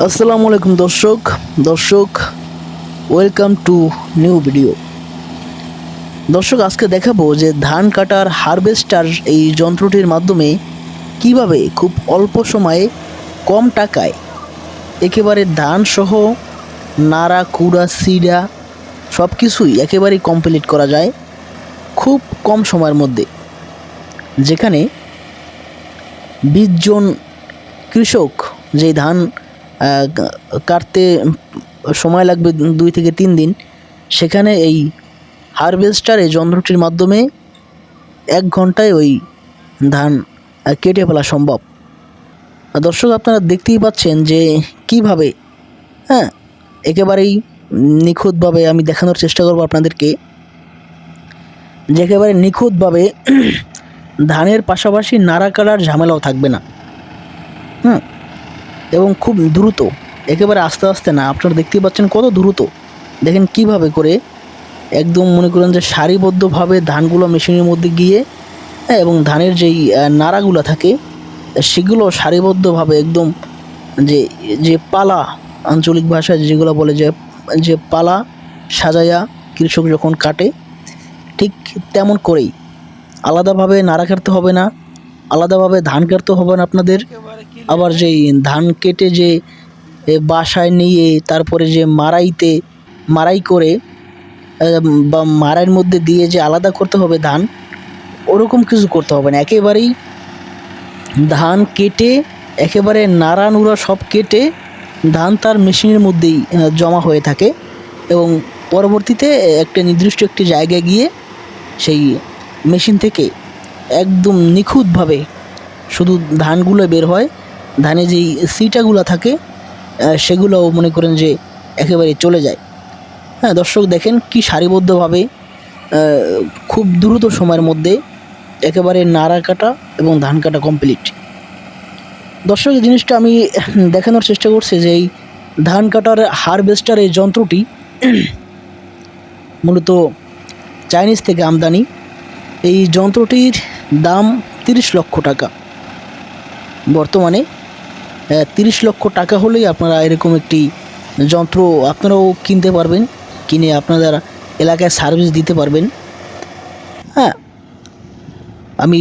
আসসালামু আলাইকুম দর্শক ওয়েলকাম টু নিউ ভিডিও। দর্শক, আজকে দেখাবো যে ধান কাটার হারভেস্টার এই যন্ত্রটির মাধ্যমে কিভাবে খুব অল্প সময়ে কম টাকায় একেবারে ধান সহ নাড়া কুড়া সিডা সব কিছুই একেবারেই কমপ্লিট করা যায় খুব কম সময়ের মধ্যে। যেখানে 20 জন কৃষক যে ধান কাটতে সময় লাগবে 2 থেকে 3 দিন, সেখানে এই হারভেস্টার এই যন্ত্রটির মাধ্যমে 1 ঘন্টায় ওই ধান কেটে ফেলা সম্ভব। দর্শক, আপনারা দেখতেই পাচ্ছেন যে কিভাবে একেবারেই নিখুঁতভাবে আমি দেখানোর চেষ্টা করব আপনাদেরকে, যে একেবারে নিখুঁতভাবে ধানের পাশাপাশি নাড়া কাটার ঝামেলাও থাকবে না। এবং খুব দ্রুত, একেবারে আস্তে আস্তে না, আপনারা দেখতেই পাচ্ছেন কত দ্রুত। দেখেন কিভাবে করে একদম মনে করেন যে সারিবদ্ধভাবে ধানগুলো মেশিনের মধ্যে গিয়ে এবং ধানের যেই নাড়াগুলো থাকে সেগুলো সারিবদ্ধভাবে একদম যে যে পালা, আঞ্চলিক ভাষায় যেগুলো বলে যে পালা সাজাইয়া কৃষক যখন কাটে, ঠিক তেমন করেই আলাদাভাবে নাড়া কাটতে হবে না, আলাদাভাবে ধান কাটতে হবে না আপনাদের। আবার যেই ধান কেটে যে বাসায় নিয়ে তারপরে যে মারাই করে বা মাড়াইয়ের মধ্যে দিয়ে যে আলাদা করতে হবে ধান, ওরকম কিছু করতে হবে না। একেবারেই ধান কেটে একেবারে নাড়া নুড়া সব কেটে ধান তার মেশিনের মধ্যেই জমা হয়ে থাকে এবং পরবর্তীতে একটা নির্দিষ্ট একটি জায়গায় গিয়ে সেই মেশিন থেকে একদম নিখুঁতভাবে শুধু ধানগুলো বের হয়। ধানে যেই সিটাগুলো থাকে সেগুলোও মনে করেন যে একেবারে চলে যায়। দর্শক দেখেন কি সারিবদ্ধভাবে খুব দ্রুত সময়ের মধ্যে একেবারে নাড়া কাটা এবং ধান কাটা কমপ্লিট। দর্শক, এই জিনিসটা আমি দেখানোর চেষ্টা করছি যে এই ধান কাটার হারভেস্টার এই যন্ত্রটি মূলত চাইনিজ থেকে আমদানি। এই যন্ত্রটির দাম 30 লক্ষ টাকা। বর্তমানে 30 লক্ষ টাকা হলেই আপনারা এরকম একটি যন্ত্র আপনারাও কিনতে পারবেন, কিনে আপনাদের এলাকায় সার্ভিস দিতে পারবেন। আমি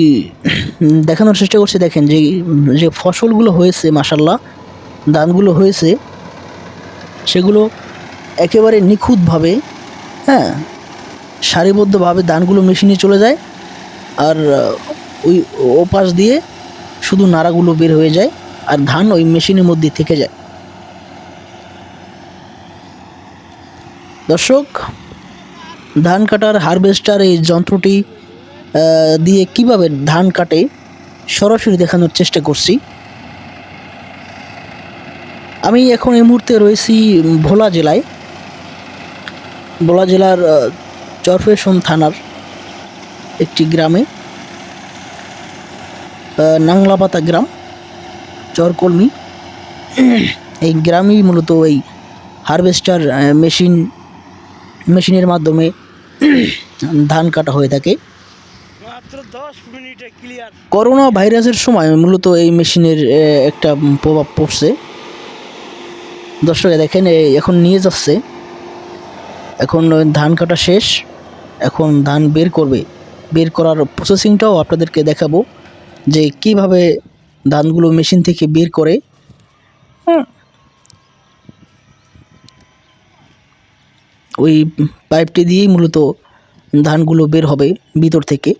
দেখানোর চেষ্টা করছি। দেখেন যে ফসলগুলো হয়েছে, মাশাল্লাহ ধানগুলো হয়েছে, সেগুলো একেবারে নিখুঁতভাবে সারিবদ্ধভাবে ধানগুলো মেশিনে চলে যায়, আর ওই ওপাশ দিয়ে শুধু নাড়াগুলো বের হয়ে যায় আর ধান ওই মেশিনের মধ্যে থেকে যায়। দর্শক, ধান কাটার হারভেস্টার এই যন্ত্রটি দিয়ে কিভাবে ধান কাটে সরাসরি দেখানোর চেষ্টা করছি। আমি এখন এই মুহূর্তে রয়েছি ভোলা জেলার চরফ্যাশন থানার একটি গ্রামে, নাংলাপাতা গ্রাম, চরকলমি। এই গ্রামেই মূলত এই হারভেস্টার মেশিনের মাধ্যমে ধান কাটা হয়ে থাকে। করোনা ভাইরাসের সময় মূলত এই মেশিনের একটা প্রভাব পড়ছে। দর্শক দেখেন এখন নিয়ে যাচ্ছে, এখন ধান কাটা শেষ, এখন ধান বের করার প্রসেসিংটাও আপনাদেরকে দেখাবো যে কিভাবে ধানগুলো মেশিন থেকে বের করে। ওই পাইপটি দিয়েই মূলত ধানগুলো বের হবে ভিতর থেকে।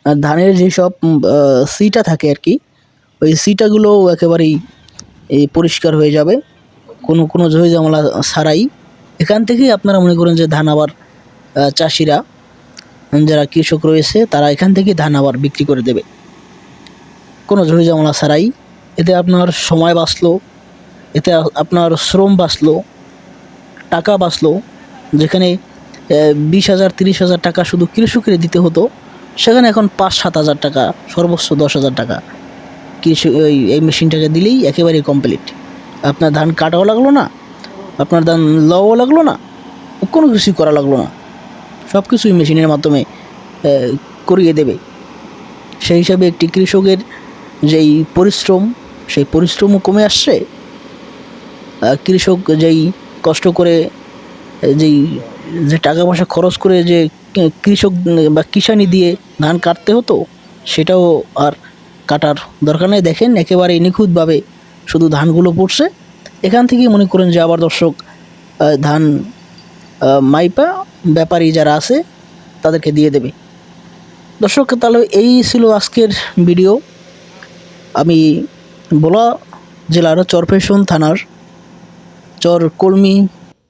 আর ধানের যেসব সিটা থাকে আর কি, ওই সিটাগুলো একেবারেই পরিষ্কার হয়ে যাবে, কোনো ঝামেলা ছাড়াই। এখান থেকেই আপনারা মনে করেন যে ধান আবার চাষিরা, যারা কৃষক রয়েছে, তারা এখান থেকে ধান আবার বিক্রি করে দেবে কোনো ঝামেলা ছাড়াই। এতে আপনার সময় বাঁচলো, এতে আপনার শ্রম বাঁচলো, টাকা বাঁচলো। যেখানে 20,000 30,000 টাকা শুধু কৃষকের দিতে হতো, সেখানে এখন 5-7 হাজার টাকা, সর্বোচ্চ 10,000 টাকা এই মেশিনটাকে দিলেই একেবারেই কমপ্লিট। আপনার ধান কাটাও লাগলো না, আপনার ধান লওয়াও লাগলো না, কোনো কিছুই করা লাগলো না, সব কিছুই মেশিনের মাধ্যমে করিয়ে দেবে। সেই হিসাবে একটি কৃষকের যেই পরিশ্রম, সেই পরিশ্রমও কমে আসছে। কৃষক যেই কষ্ট করে যেই যে টাকা পয়সা খরচ করে যে কৃষক বা কিষানি দিয়ে ধান কাটতে হতো, সেটাও আর কাটার দরকার নেই। দেখেন একেবারে নিখুঁতভাবে শুধু ধানগুলো পড়ছে। এখান থেকেই মনে করেন যে আবার দর্শক ধান মাইপা ব্যাপারী যারা আছে তাদেরকে দিয়ে দেবে। দর্শক তাহলে এই ছিল আজকের ভিডিও। আমি ভোলা জেলার চরফ্যাশন থানার চর কলমি